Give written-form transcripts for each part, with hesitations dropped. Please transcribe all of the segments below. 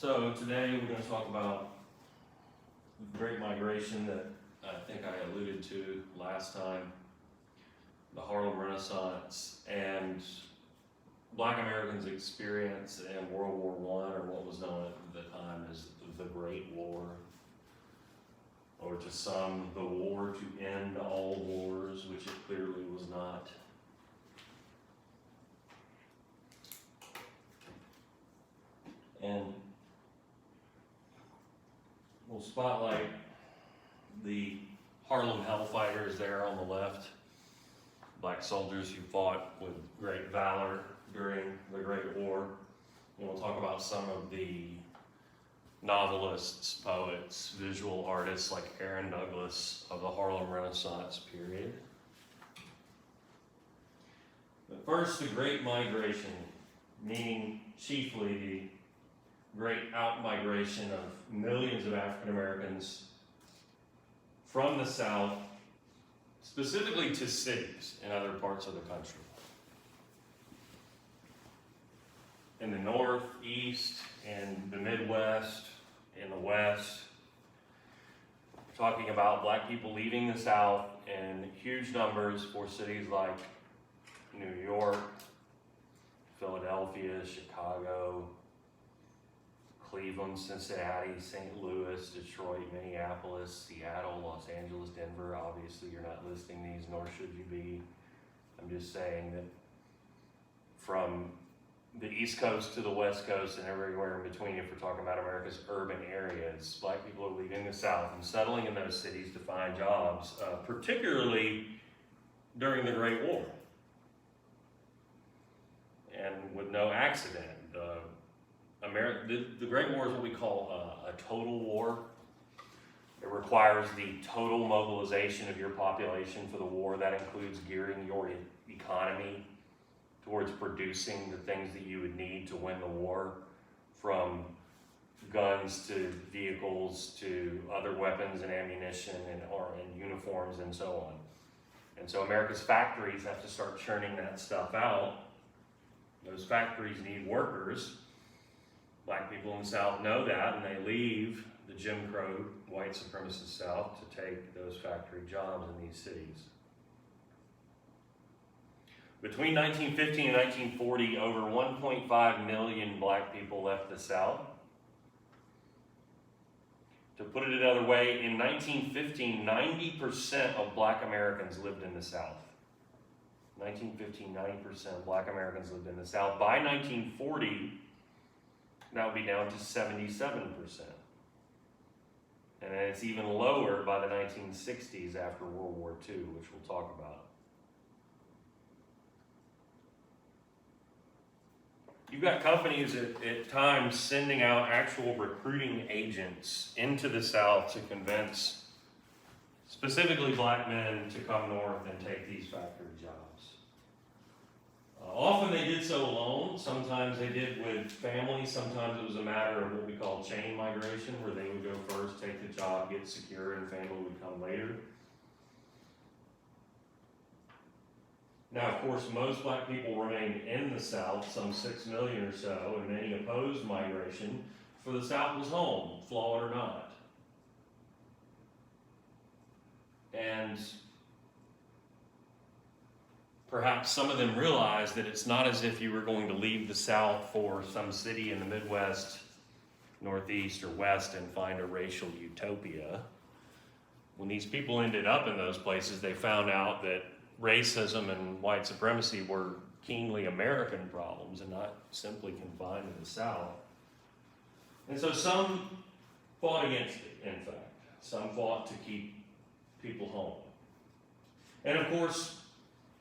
So today we're going to talk about the Great Migration that I think I alluded to last time, the Harlem Renaissance, and Black Americans' experience in World War I, or what was known at the time as the Great War, or to some, the war to end all wars, which it clearly was not. And we'll spotlight the Harlem Hellfighters there on the left, black soldiers who fought with great valor during the Great War. And we'll talk about some of the novelists, poets, visual artists like Aaron Douglas of the Harlem Renaissance period. But first, the Great Migration, meaning chiefly the great out-migration of millions of African Americans from the South, specifically to cities in other parts of the country. In the North, East, and the Midwest, in the West, we're talking about black people leaving the South in huge numbers for cities like New York, Philadelphia, Chicago, Cleveland, Cincinnati, St. Louis, Detroit, Minneapolis, Seattle, Los Angeles, Denver. Obviously, you're not listing these, nor should you be. I'm just saying that from the East Coast to the West Coast and everywhere in between, if we're talking about America's urban areas, black people are leaving the South and settling in those cities to find jobs, particularly during the Great War. And with no accident, the Great War is what we call a total war. It requires the total mobilization of your population for the war. That includes gearing your economy towards producing the things that you would need to win the war, from guns to vehicles to other weapons and ammunition and uniforms and so on. And so America's factories have to start churning that stuff out. Those factories need workers. Black people in the South know that, and they leave the Jim Crow, white supremacist South to take those factory jobs in these cities. Between 1915 and 1940, over 1.5 million black people left the South. To put it another way, in 1915, 90% of black Americans lived in the South. 1915, 90% of black Americans lived in the South. By 1940, that would be down to 77%. And then it's even lower by the 1960s after World War II, which we'll talk about. You've got companies at times sending out actual recruiting agents into the South to convince specifically black men to come north and take these factory jobs. Often they did so alone. Sometimes they did with family. Sometimes it was a matter of what we call chain migration, where they would go first, take the job, get secure, and family would come later. Now, of course, most black people remained in the South, some 6 million or so, and many opposed migration, for the South was home, flawed or not. And perhaps some of them realized that it's not as if you were going to leave the South for some city in the Midwest, Northeast, or West and find a racial utopia. When these people ended up in those places, they found out that racism and white supremacy were keenly American problems and not simply confined to the South. And so some fought against it, in fact. Some fought to keep people home. And of course,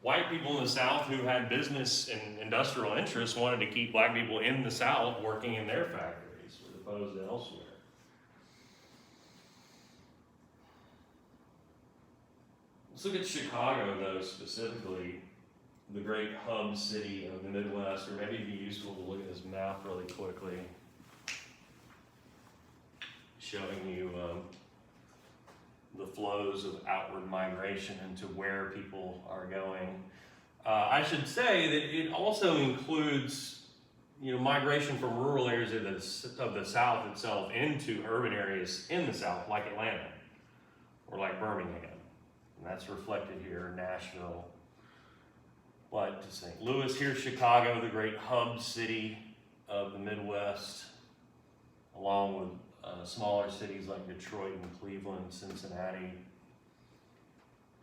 white people in the South who had business and industrial interests wanted to keep black people in the South working in their factories as opposed to elsewhere. Let's look at Chicago, though, specifically, the great hub city of the Midwest, or maybe it'd be useful to look at this map really quickly, showing you the flows of outward migration into where people are going. I should say that it also includes migration from rural areas of the South itself into urban areas in the South, like Atlanta or like Birmingham. And that's reflected here in Nashville. But to St. Louis, here's Chicago, the great hub city of the Midwest, along with smaller cities like Detroit and Cleveland, Cincinnati.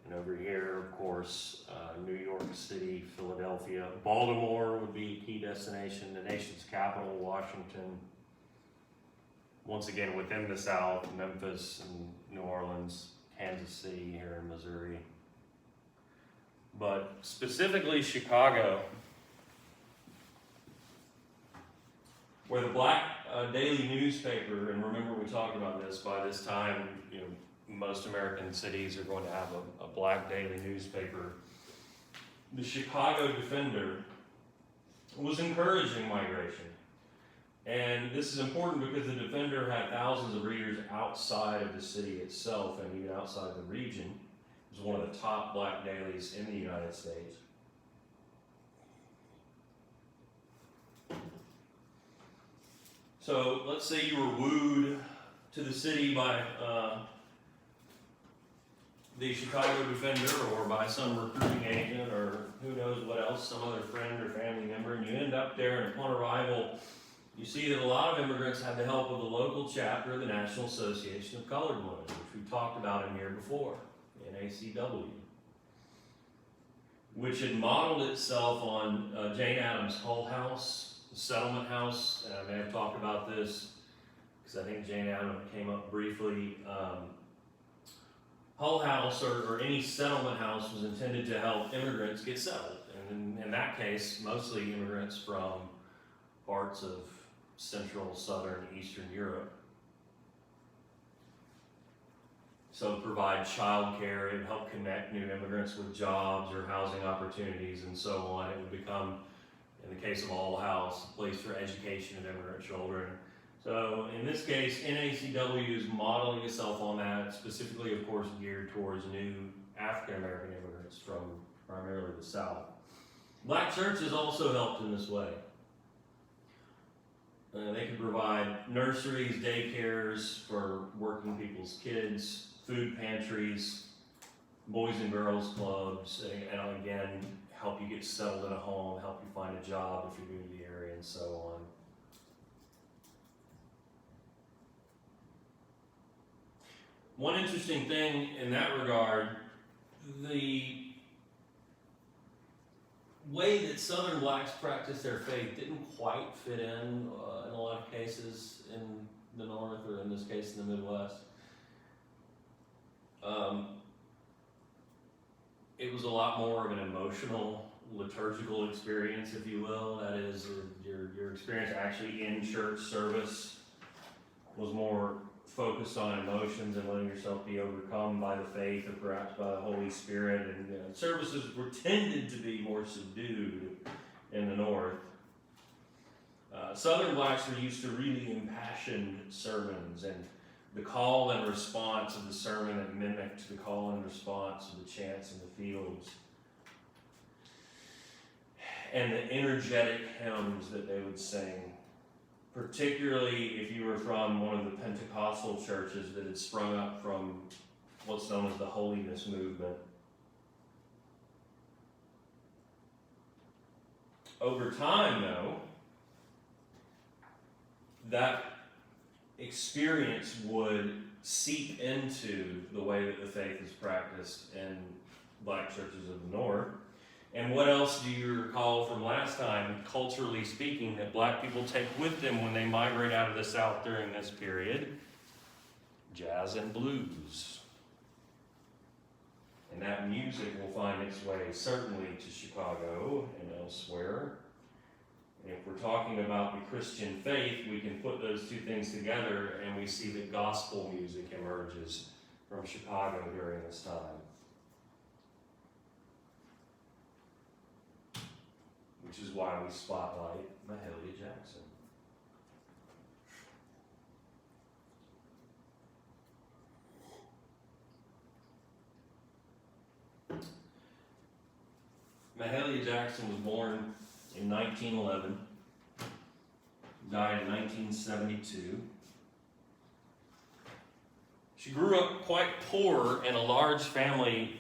And over here, of course, New York City, Philadelphia. Baltimore would be a key destination, the nation's capital, Washington. Once again, within the South, Memphis and New Orleans, Kansas City here in Missouri. But specifically Chicago, where the black daily newspaper, and remember we talked about this, by this time, most American cities are going to have a black daily newspaper. The Chicago Defender was encouraging migration. And this is important because the Defender had thousands of readers outside of the city itself and even outside the region. It was one of the top black dailies in the United States. So let's say you were wooed to the city by the Chicago Defender or by some recruiting agent or who knows what else, some other friend or family member, and you end up there, and upon arrival, you see that a lot of immigrants had the help of the local chapter of the National Association of Colored Women, which we talked about in here before, NACW, which had modeled itself on Jane Addams' Hull House, the settlement house, and I may have talked about this because I think Jane Addams came up briefly. Hull House or any settlement house was intended to help immigrants get settled, and in that case, mostly immigrants from parts of Central, Southern, Eastern Europe. So provide child care, it would help connect new immigrants with jobs or housing opportunities and so on. It would become, in the case of Hull House, a place for education of immigrant children. So in this case, NACW is modeling itself on that, specifically, of course, geared towards new African American immigrants from primarily the South. Black churches also helped in this way. They could provide nurseries, daycares for working people's kids, food pantries, boys and girls clubs, and again, help you get settled in a home, help you find a job if you're new to the area, and so on. One interesting thing in that regard, the way that Southern blacks practiced their faith didn't quite fit in a lot of cases in the North, or in this case in the Midwest. It was a lot more of an emotional, liturgical experience, if you will. That is, your experience actually in church service was more focused on emotions and letting yourself be overcome by the faith or perhaps by the Holy Spirit. And services were tended to be more subdued in the North. Southern blacks were used to really impassioned sermons and the call and response of the sermon that mimicked the call and response of the chants in the fields. And the energetic hymns that they would sing, particularly if you were from one of the Pentecostal churches that had sprung up from what's known as the Holiness Movement. Over time, though, that experience would seep into the way that the faith is practiced in black churches of the North. And what else do you recall from last time, culturally speaking, that black people take with them when they migrate out of the South during this period? Jazz and blues. And that music will find its way certainly to Chicago and elsewhere. And if we're talking about the Christian faith, we can put those two things together and we see that gospel music emerges from Chicago during this time. Which is why we spotlight Mahalia Jackson. Mahalia Jackson was born in 1911 died in 1972. She grew up quite poor in a large family,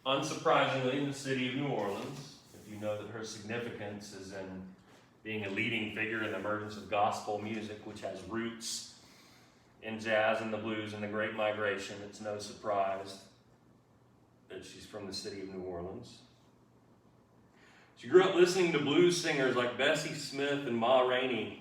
unsurprisingly, in the city of New Orleans. If you know that her significance is in being a leading figure in the emergence of gospel music, which has roots in jazz and the blues and the Great Migration, it's no surprise that she's from the city of New Orleans. She grew up listening to blues singers like Bessie Smith and Ma Rainey,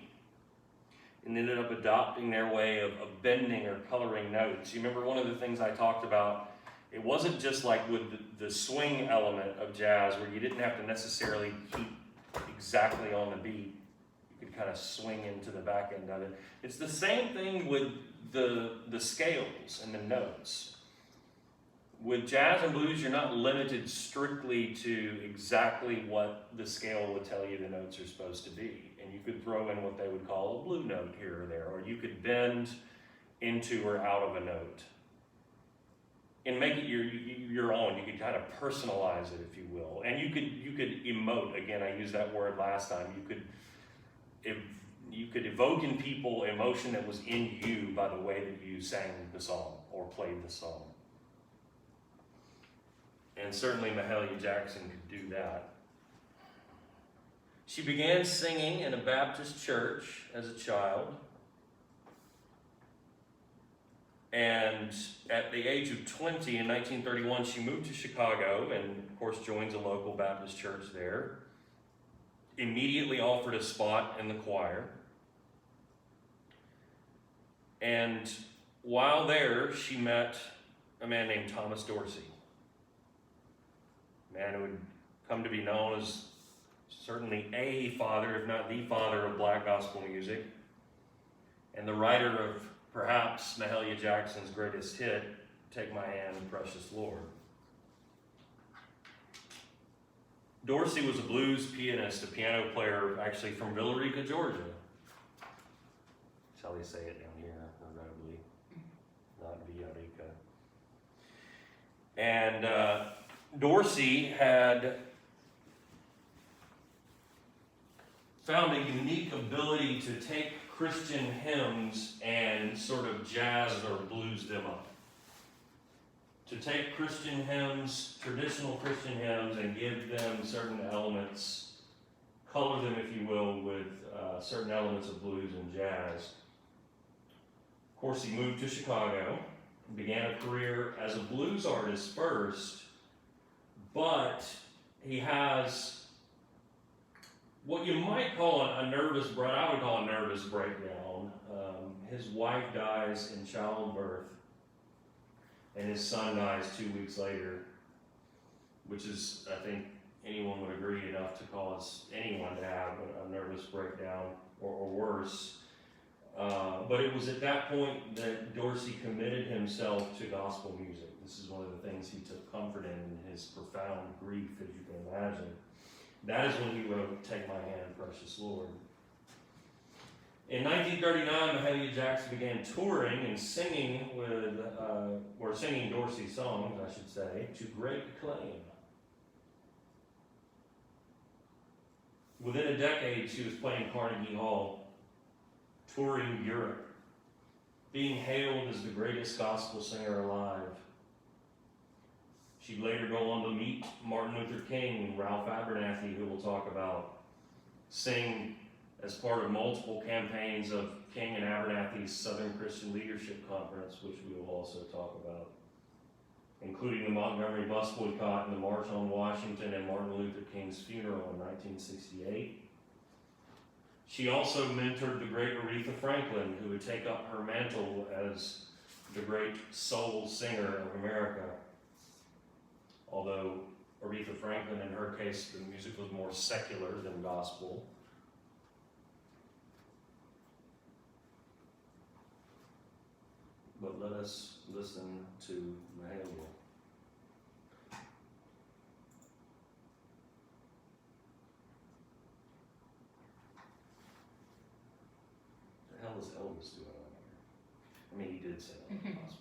and ended up adopting their way of bending or coloring notes. You remember one of the things I talked about, it wasn't just like with the swing element of jazz where you didn't have to necessarily keep exactly on the beat. You could kind of swing into the back end of it. It's the same thing with the scales and the notes. With jazz and blues, you're not limited strictly to exactly what the scale would tell you the notes are supposed to be. And you could throw in what they would call a blue note here or there, or you could bend into or out of a note and make it your own. You could kind of personalize it, if you will. And you could emote. Again, I used that word last time. You could evoke in people emotion that was in you by the way that you sang the song or played the song. And certainly Mahalia Jackson could do that. She began singing in a Baptist church as a child. And at the age of 20 in 1931, she moved to Chicago and, of course, joins a local Baptist church there. Immediately offered a spot in the choir. And while there, she met a man named Thomas Dorsey. A man who would come to be known as certainly a father, if not the father of black gospel music, and the writer of perhaps Mahalia Jackson's greatest hit, Take My Hand, Precious Lord. Dorsey was a blues pianist, a piano player, actually from Villarica, Georgia. Shall we say it down here, regrettably, not Villarica. And Dorsey had found a unique ability to take Christian hymns and sort of jazz or blues them up. To take Christian hymns, traditional Christian hymns, and give them certain elements, color them, if you will, with certain elements of blues and jazz. Of course, he moved to Chicago and began a career as a blues artist first, but he has what you might call I would call a nervous breakdown. His wife dies in childbirth, and his son dies 2 weeks later, which is, I think, anyone would agree enough to cause anyone to have a nervous breakdown or worse. But it was at that point that Dorsey committed himself to gospel music. This is one of the things he took comfort in his profound grief, as you can imagine. That is when he wrote Take My Hand, Precious Lord. In 1939, Mahalia Jackson began touring and singing singing Dorsey's songs, I should say, to great acclaim. Within a decade, she was playing Carnegie Hall, touring Europe, being hailed as the greatest gospel singer alive. She'd later go on to meet Martin Luther King, Ralph Abernathy, who we'll talk about, sing as part of multiple campaigns of King and Abernathy's Southern Christian Leadership Conference, which we will also talk about, including the Montgomery bus boycott and the March on Washington and Martin Luther King's funeral in 1968. She also mentored the great Aretha Franklin, who would take up her mantle as the great soul singer of America. Although Aretha Franklin, in her case, the music was more secular than gospel. But let us listen to Mahalia. What the hell is Elvis doing on here? I mean, he did say on the gospel.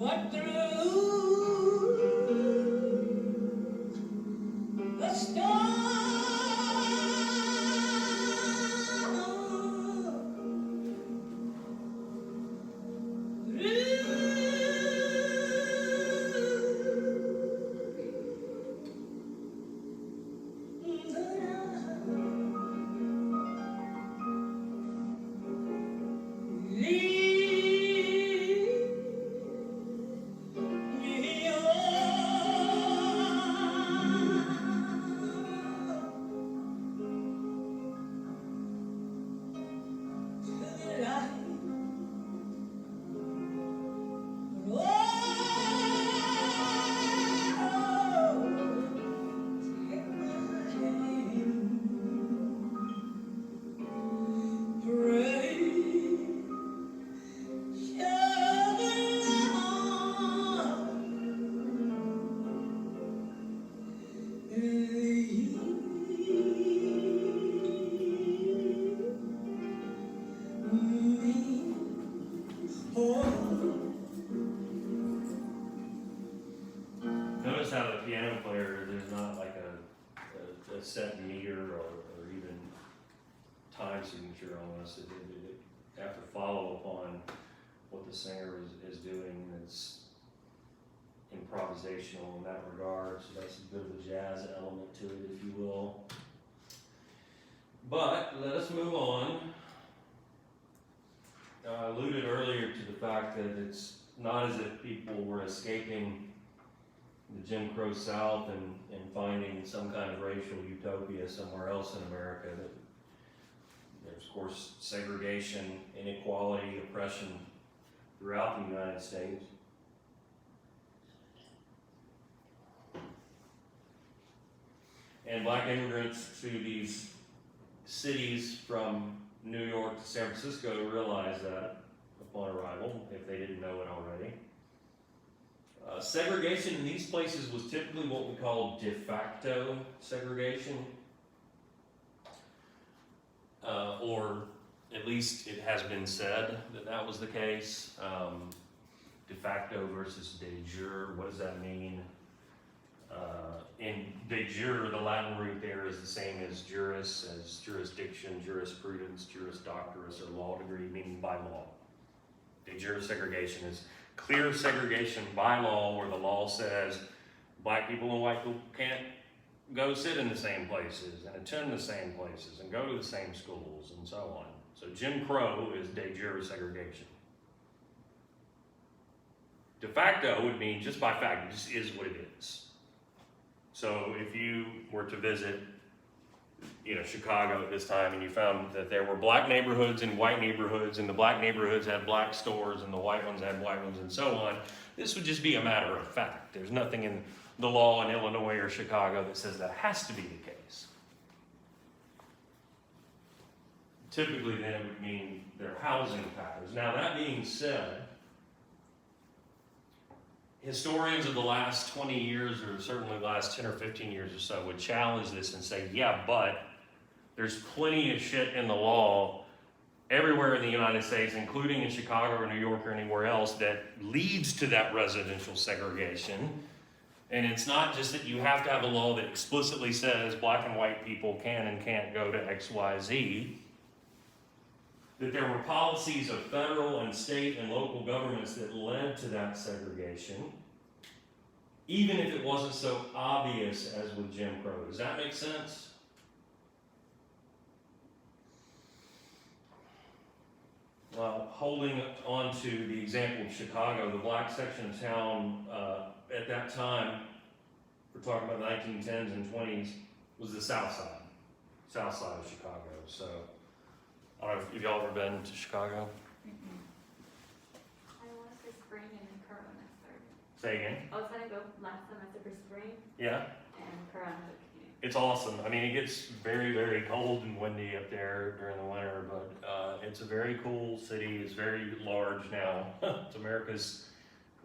but through the storm, Notice how the piano player, there's not like a set meter or even time signature on this. They have to follow upon what the singer is doing. It's improvisational in that regard, so that's a bit of a jazz element to it, if you will. But let us move on. I alluded earlier to the fact that it's not as if people were escaping the Jim Crow South and finding some kind of racial utopia somewhere else in America. There's, of course, segregation, inequality, oppression throughout the United States. And black immigrants to these cities from New York to San Francisco realized that upon arrival, if they didn't know it already. Segregation in these places was typically what we call de facto segregation, or at least it has been said that that was the case. De facto versus de jure, what does that mean? In de jure, the Latin root there is the same as juris, as jurisdiction, jurisprudence, juris doctorus, or law degree, meaning by law. De jure segregation is clear segregation by law, where the law says black people and white people can't go sit in the same places and attend the same places and go to the same schools and so on. So Jim Crow is de jure segregation. De facto would mean just by fact, it just is what it is. So if you were to visit, Chicago at this time, and you found that there were black neighborhoods and white neighborhoods, and the black neighborhoods had black stores and the white ones had white ones and so on, this would just be a matter of fact. There's nothing in the law in Illinois or Chicago that says that has to be the case. Typically then it would mean their housing patterns. Now that being said, historians of the last 20 years, or certainly the last 10 or 15 years or so, would challenge this and say, yeah, but there's plenty of shit in the law everywhere in the United States, including in Chicago or New York or anywhere else, that leads to that residential segregation. And it's not just that you have to have a law that explicitly says black and white people can and can't go to X, Y, Z. That there were policies of federal and state and local governments that led to that segregation, even if it wasn't so obvious as with Jim Crow. Does that make sense? Well, holding on to the example of Chicago, the black section of town at that time, we're talking about the 1910s and 20s, was the south side of Chicago. So, I don't know if y'all ever been to Chicago? I want to say spring and then Corona started. Say again? I was going to go last semester for spring Yeah. and Corona. It's awesome. I mean, it gets very, very cold and windy up there during the winter, but it's a very cool city. It's very large now. It's America's,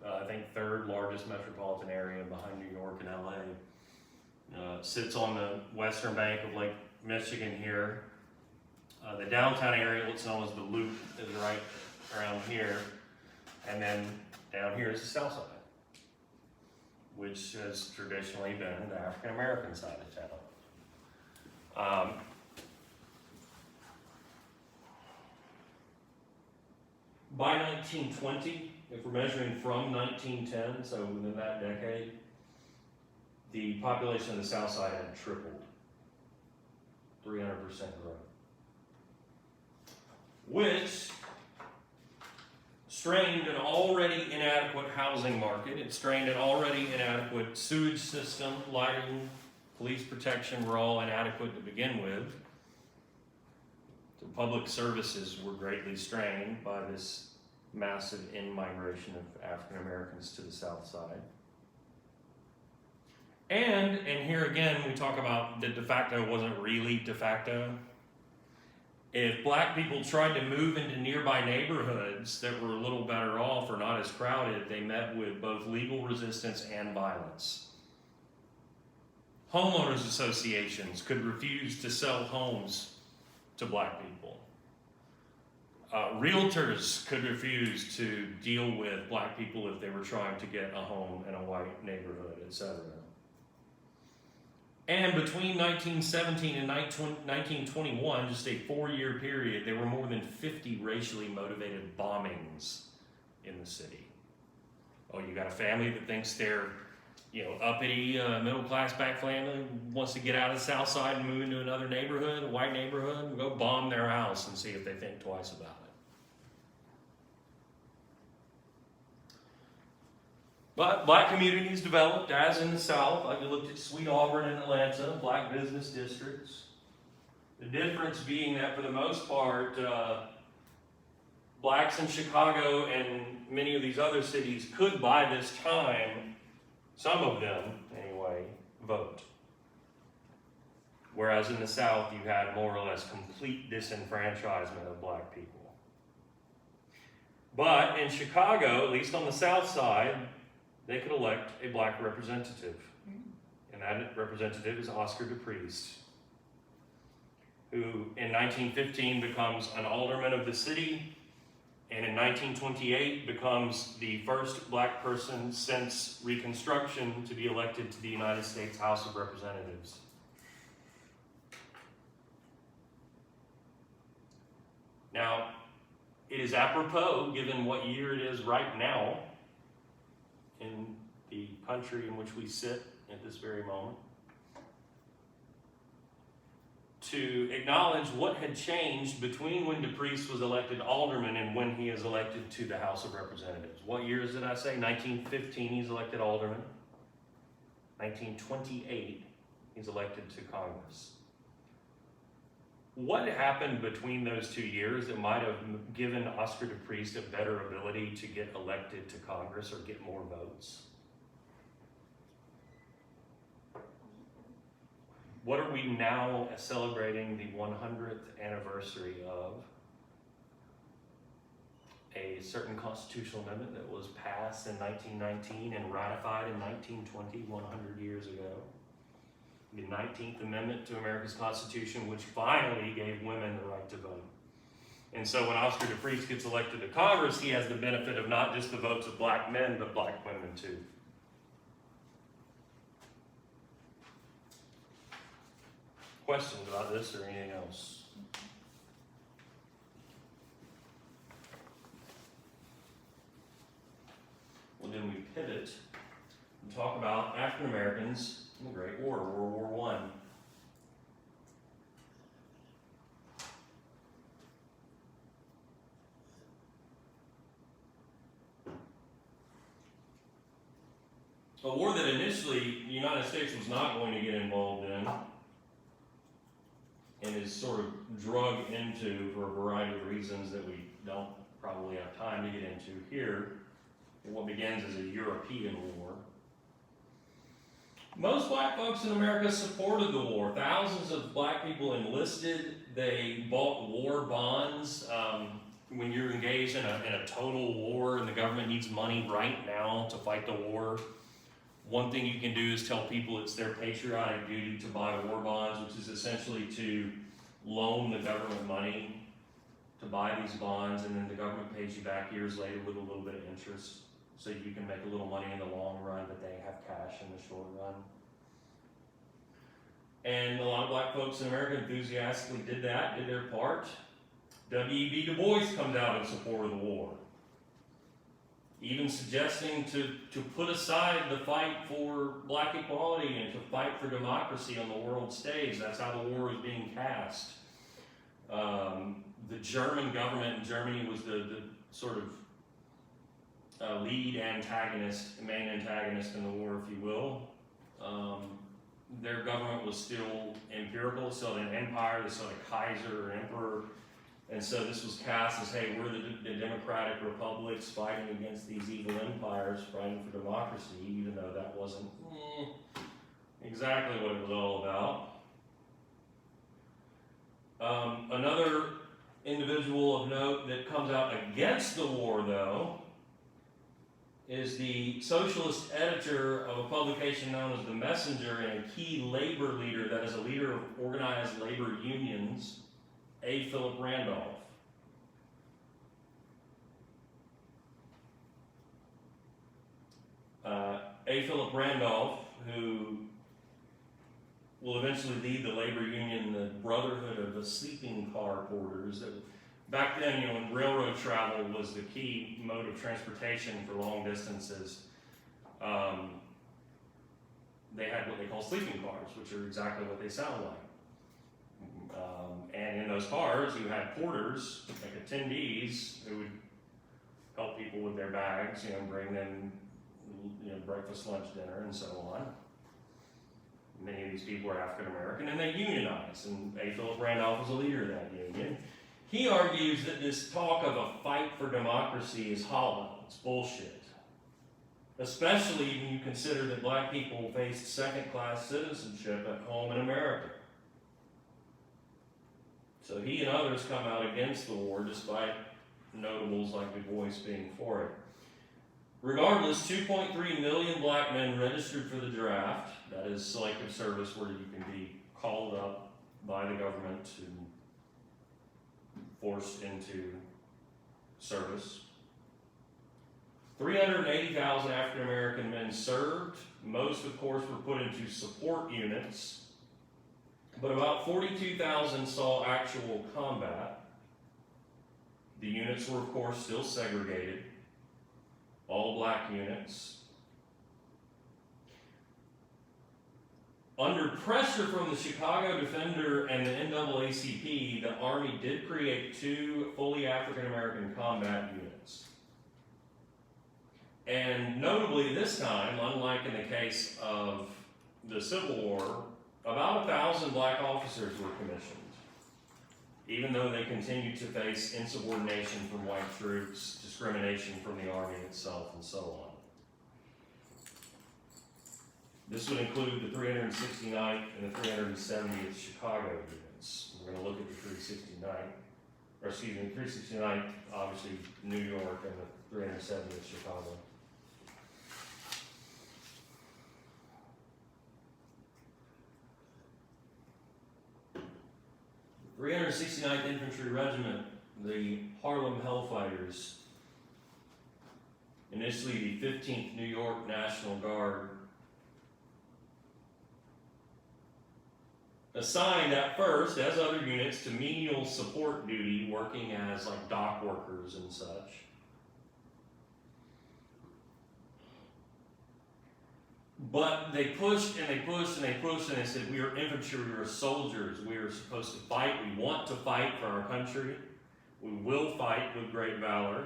I think, third largest metropolitan area behind New York and LA. Sits on the western bank of Lake Michigan here. The downtown area, what's known as the Loop, is right around here. And then down here is the south side, which has traditionally been the African American side of town. By 1920, if we're measuring from 1910, so within that decade, the population of the south side had tripled, 300% growth, which strained an already inadequate housing market. It strained an already inadequate sewage system. Lighting, police protection were all inadequate to begin with. The public services were greatly strained by this massive in-migration of African Americans to the south side. And here again, we talk about that de facto wasn't really de facto. If black people tried to move into nearby neighborhoods that were a little better off or not as crowded, they met with both legal resistance and violence. Homeowners associations could refuse to sell homes to black people. Realtors could refuse to deal with black people if they were trying to get a home in a white neighborhood, etc. And between 1917 and 1921, just a 4-year period, there were more than 50 racially motivated bombings in the city. Oh, you got a family that thinks they're, uppity, middle-class black family, wants to get out of the south side and move into another neighborhood, a white neighborhood, go bomb their house and see if they think twice about it. But black communities developed, as in the South. Like we looked at Sweet Auburn in Atlanta, black business districts. The difference being that for the most part, blacks in Chicago and many of these other cities could, by this time, some of them anyway, vote. Whereas in the South, you had more or less complete disenfranchisement of black people. But in Chicago, at least on the South side, they could elect a black representative. And that representative is Oscar DePriest, who in 1915 becomes an alderman of the city, and in 1928 becomes the first black person since Reconstruction to be elected to the United States House of Representatives. Now, it is apropos, given what year it is right now, in the country in which we sit at this very moment, to acknowledge what had changed between when DePriest was elected alderman and when he is elected to the House of Representatives. What years did I say? 1915, he's elected alderman. 1928, he's elected to Congress. What happened between those 2 years that might have given Oscar DePriest a better ability to get elected to Congress or get more votes? What are we now celebrating the 100th anniversary of? A certain constitutional amendment that was passed in 1919 and ratified in 1920, 100 years ago. The 19th Amendment to America's Constitution, which finally gave women the right to vote. And so when Oscar DePriest gets elected to Congress, he has the benefit of not just the votes of black men, but black women too. Questions about this or anything else? Well, then we pivot and talk about African Americans in the Great War, World War I. A war that initially the United States was not going to get involved in and is sort of drug into for a variety of reasons that we don't probably have time to get into here, in what begins as a European war. Most black folks in America supported the war. Thousands of black people enlisted. They bought war bonds. When you're engaged in a total war and the government needs money right now to fight the war, one thing you can do is tell people it's their patriotic duty to buy war bonds, which is essentially to loan the government money to buy these bonds, and then the government pays you back years later with a little bit of interest, so you can make a little money in the long run, but they have cash in the short run. And a lot of black folks in America enthusiastically did that, did their part. W.E.B. Du Bois comes out in support of the war, even suggesting to put aside the fight for black equality and to fight for democracy on the world stage. That's how the war is being cast. The German government in Germany was the sort of lead antagonist, main antagonist in the war, if you will. Their government was still empirical, still an empire, still a Kaiser or emperor. And so this was cast as, hey, we're the democratic republics fighting against these evil empires, fighting for democracy, even though that wasn't exactly what it was all about. Another individual of note that comes out against the war, though, is the socialist editor of a publication known as The Messenger and a key labor leader, that is a leader of organized labor unions, A. Philip Randolph. A. Philip Randolph, who will eventually lead the labor union, the Brotherhood of the Sleeping Car Porters. Back then, when railroad travel was the key mode of transportation for long distances, they had what they call sleeping cars, which are exactly what they sound like. And in those cars, you had porters, like attendees, who would help people with their bags, bring them, breakfast, lunch, dinner, and so on. Many of these people were African American, and they unionized, and A. Philip Randolph was a leader of that union. He argues that this talk of a fight for democracy is hollow, it's bullshit. Especially when you consider that black people faced second-class citizenship at home in America. So he and others come out against the war, despite notables like Du Bois being for it. Regardless, 2.3 million black men registered for the draft. That is selective service, where you can be called up by the government to forced into service. 380,000 African American men served. Most, of course, were put into support units. But about 42,000 saw actual combat. The units were, of course, still segregated. All black units. Under pressure from the Chicago Defender and the NAACP, the Army did create 2 fully African American combat units. And notably this time, unlike in the case of the Civil War, about 1,000 black officers were commissioned, even though they continued to face insubordination from white troops, discrimination from the Army itself, and so on. This would include the 369th and the 370th Chicago units. We're going to look at the 369th, obviously New York, and the 370th Chicago. 369th Infantry Regiment, the Harlem Hellfighters, initially the 15th New York National Guard, assigned at first, as other units, to menial support duty, working as like dock workers and such. But they pushed and they pushed and they pushed, and they said, we are infantry, we are soldiers, we are supposed to fight, we want to fight for our country, we will fight with great valor.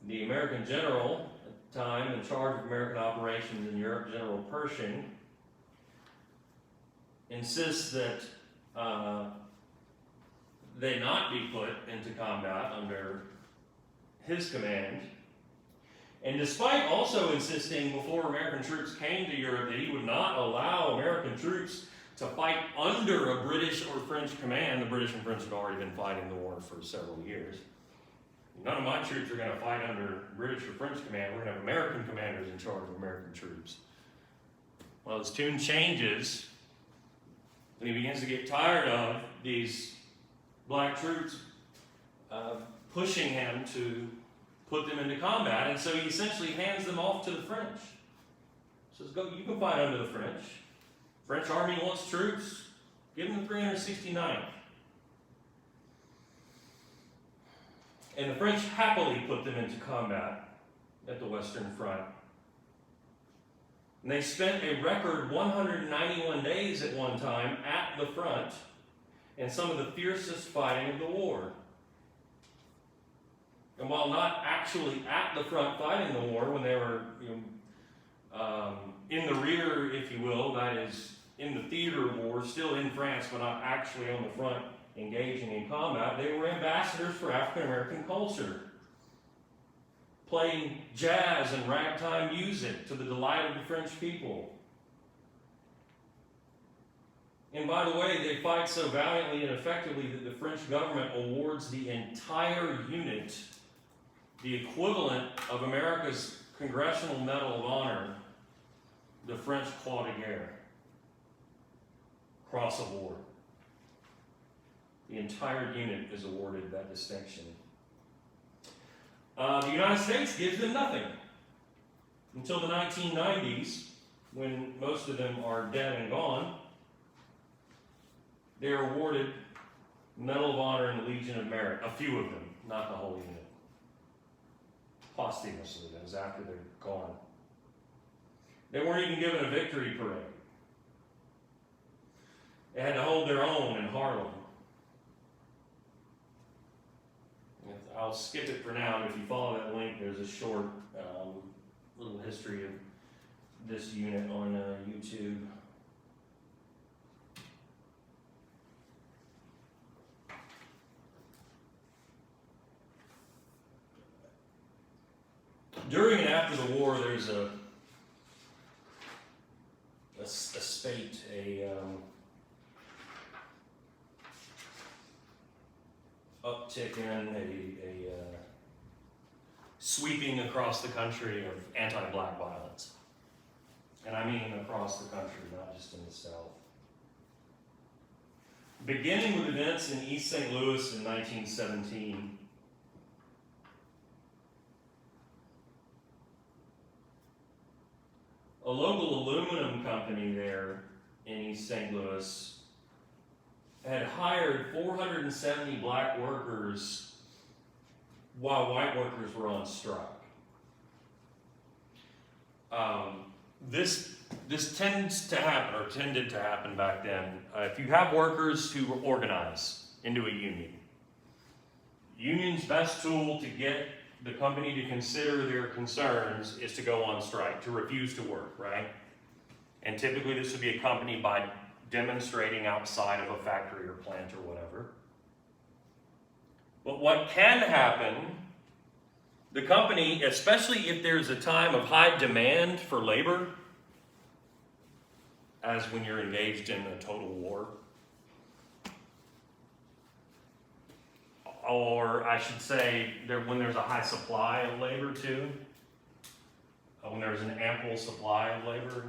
The American general at the time in charge of American operations in Europe, General Pershing, insists that they not be put into combat under his command. And despite also insisting before American troops came to Europe that he would not allow American troops to fight under a British or French command, the British and French had already been fighting the war for several years. None of my troops are going to fight under British or French command. We're going to have American commanders in charge of American troops. Well, his tune changes And he begins to get tired of these black troops pushing him to put them into combat, and so he essentially hands them off to the French. Says, "Go, you can fight under the French. French army wants troops. Give them the 369th." And the French happily put them into combat at the Western Front. And they spent a record 191 days at one time at the front, and some of the fiercest fighting of the war. And while not actually at the front fighting the war, when they were in the rear, if you will, that is, in the theater of war, still in France, but not actually on the front engaging in combat, they were ambassadors for African American culture, playing jazz and ragtime music to the delight of the French people. And by the way, they fight so valiantly and effectively that the French government awards the entire unit the equivalent of America's Congressional Medal of Honor, the French Croix de Guerre, Cross of War. The entire unit is awarded that distinction. The United States gives them nothing until the 1990s, when most of them are dead and gone. They are awarded Medal of Honor and the Legion of Merit, a few of them, not the whole unit. Posthumously, that is after they're gone. They weren't even given a victory parade. They had to hold their own in Harlem. I'll skip it for now, but if you follow that link, there's a short little history of this unit on YouTube. During and after the war, there's a spate, uptick in a sweeping across the country of anti-black violence. And I mean across the country, not just in the South. Beginning with events in East St. Louis in 1917, a local aluminum company there in East St. Louis had hired 470 black workers while white workers were on strike. This tends to happen, or tended to happen back then. If you have workers who organize into a union, union's best tool to get the company to consider their concerns is to go on strike, to refuse to work, right? And typically this would be accompanied by demonstrating outside of a factory or plant or whatever. But what can happen, the company, especially if there's a time of high demand for labor, as when you're engaged in a total war, or I should say, when there's a high supply of labor too, when there's an ample supply of labor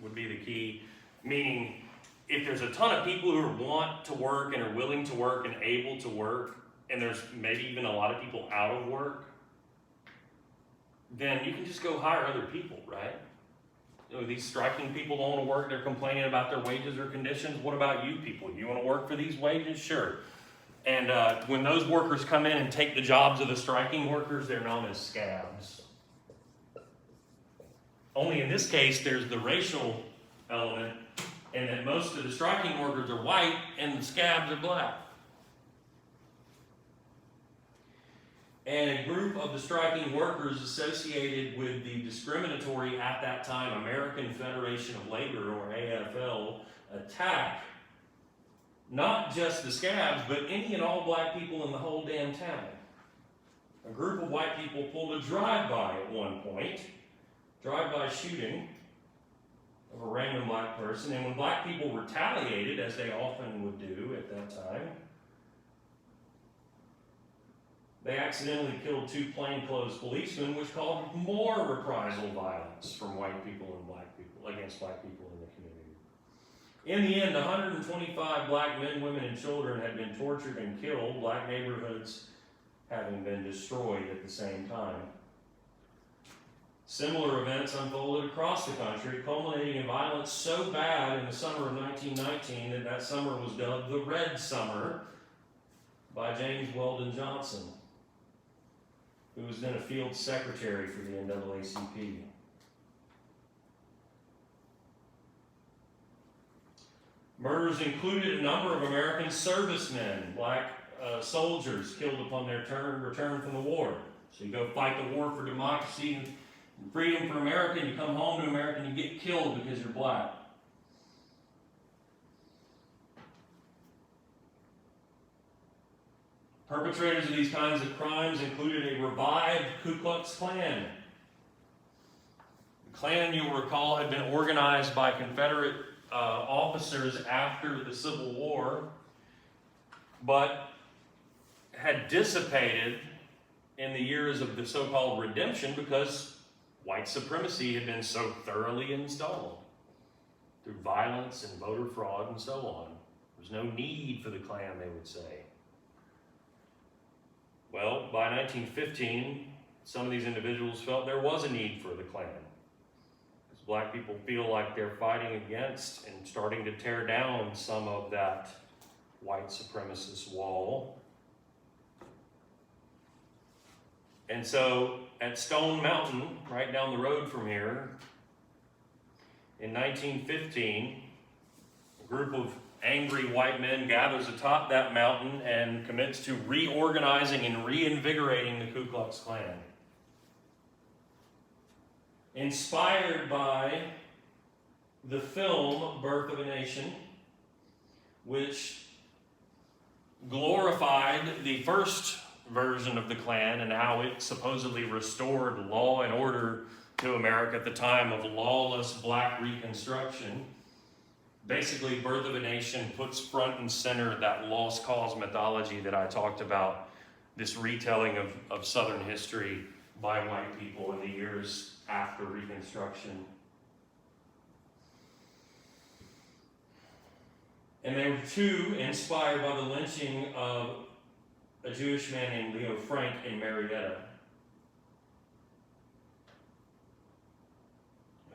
would be the key. Meaning, if there's a ton of people who want to work and are willing to work and able to work, and there's maybe even a lot of people out of work, then you can just go hire other people, right? You know, these striking people don't want to work, they're complaining about their wages or conditions. What about you people? You want to work for these wages? Sure. And when those workers come in and take the jobs of the striking workers, they're known as scabs. Only in this case, there's the racial element, and that most of the striking workers are white and the scabs are black. And a group of the striking workers associated with the discriminatory, at that time, American Federation of Labor, or AFL, attack not just the scabs, but any and all black people in the whole damn town. A group of white people pulled a drive-by at one point, drive-by shooting of a random black person, and when black people retaliated, as they often would do at that time, they accidentally killed 2 plainclothes policemen, which caused more reprisal violence from white people and black people, against black people in the community. In the end, 125 black men, women, and children had been tortured and killed, black neighborhoods having been destroyed at the same time. Similar events unfolded across the country, culminating in violence so bad in the summer of 1919 that that summer was dubbed the Red Summer by James Weldon Johnson, who was then a field secretary for the NAACP. Murders included a number of American servicemen, black soldiers killed upon their return from the war. So you go fight the war for democracy and freedom for America, and you come home to America and you get killed because you're black. Perpetrators of these kinds of crimes included a revived Ku Klux Klan. The Klan, you'll recall, had been organized by Confederate officers after the Civil War, but had dissipated in the years of the so-called redemption because white supremacy had been so thoroughly installed through violence and voter fraud and so on. There was no need for the Klan, they would say. Well, by 1915, some of these individuals felt there was a need for the Klan. Because black people feel like they're fighting against and starting to tear down some of that white supremacist wall. And so at Stone Mountain, right down the road from here, in 1915, a group of angry white men gathers atop that mountain and commits to reorganizing and reinvigorating the Ku Klux Klan. Inspired by the film Birth of a Nation, which glorified the first version of the Klan and how it supposedly restored law and order to America at the time of lawless black Reconstruction. Basically, Birth of a Nation puts front and center that lost cause mythology that I talked about, this retelling of Southern history by white people in the years after Reconstruction. And they were too inspired by the lynching of a Jewish man named Leo Frank in Marietta,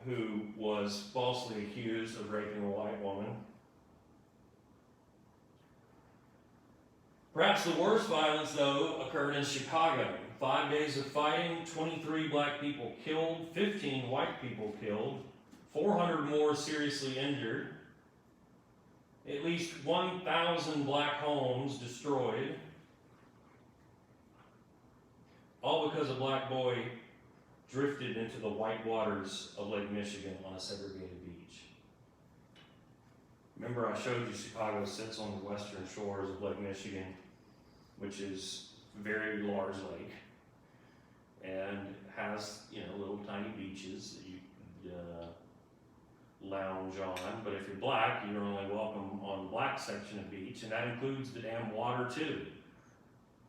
who was falsely accused of raping a white woman. Perhaps the worst violence, though, occurred in Chicago. 5 days of fighting, 23 black people killed, 15 white people killed, 400 more seriously injured, at least 1,000 black homes destroyed, all because a black boy drifted into the white waters of Lake Michigan on a segregated beach. Remember, I showed you Chicago sits on the western shores of Lake Michigan, which is a very large lake, and has, little tiny beaches that you could lounge on. But if you're black, you're only welcome on the black section of the beach, and that includes the damn water too.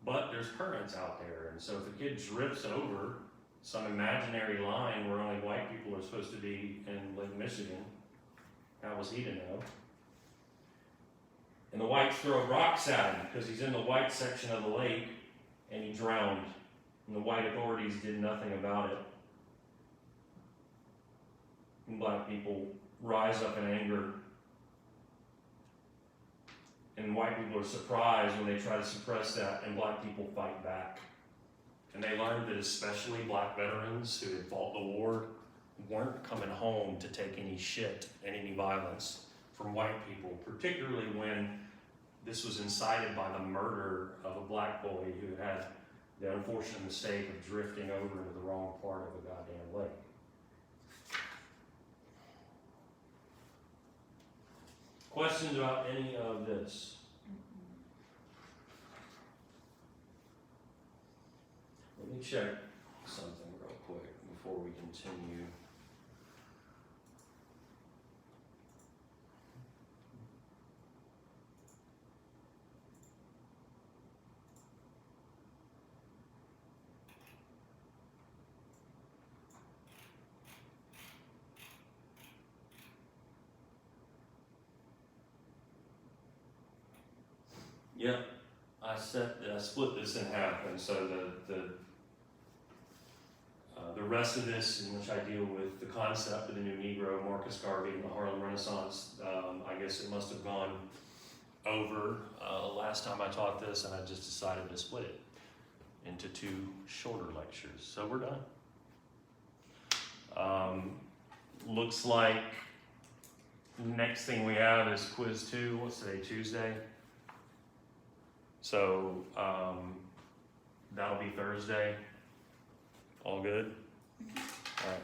But there's currents out there, and so if a kid drifts over some imaginary line where only white people are supposed to be in Lake Michigan, how was he to know? And the whites throw rocks at him because he's in the white section of the lake, and he drowned. And the white authorities did nothing about it. And black people rise up in anger. And white people are surprised when they try to suppress that, and black people fight back. And they learned that especially black veterans who had fought the war weren't coming home to take any shit and any violence from white people, particularly when this was incited by the murder of a black boy who had the unfortunate mistake of drifting over into the wrong part of a goddamn lake. Questions about any of this? Let me check something real quick before we continue. Yep, I split this in half, and so the rest of this, in which I deal with the concept of the new Negro, Marcus Garvey, and the Harlem Renaissance, I guess it must have gone over last time I taught this, and I just decided to split it into 2 shorter lectures. So we're done. Looks like next thing we have is quiz 2. What's today, Tuesday? So that'll be Thursday. All good? All right.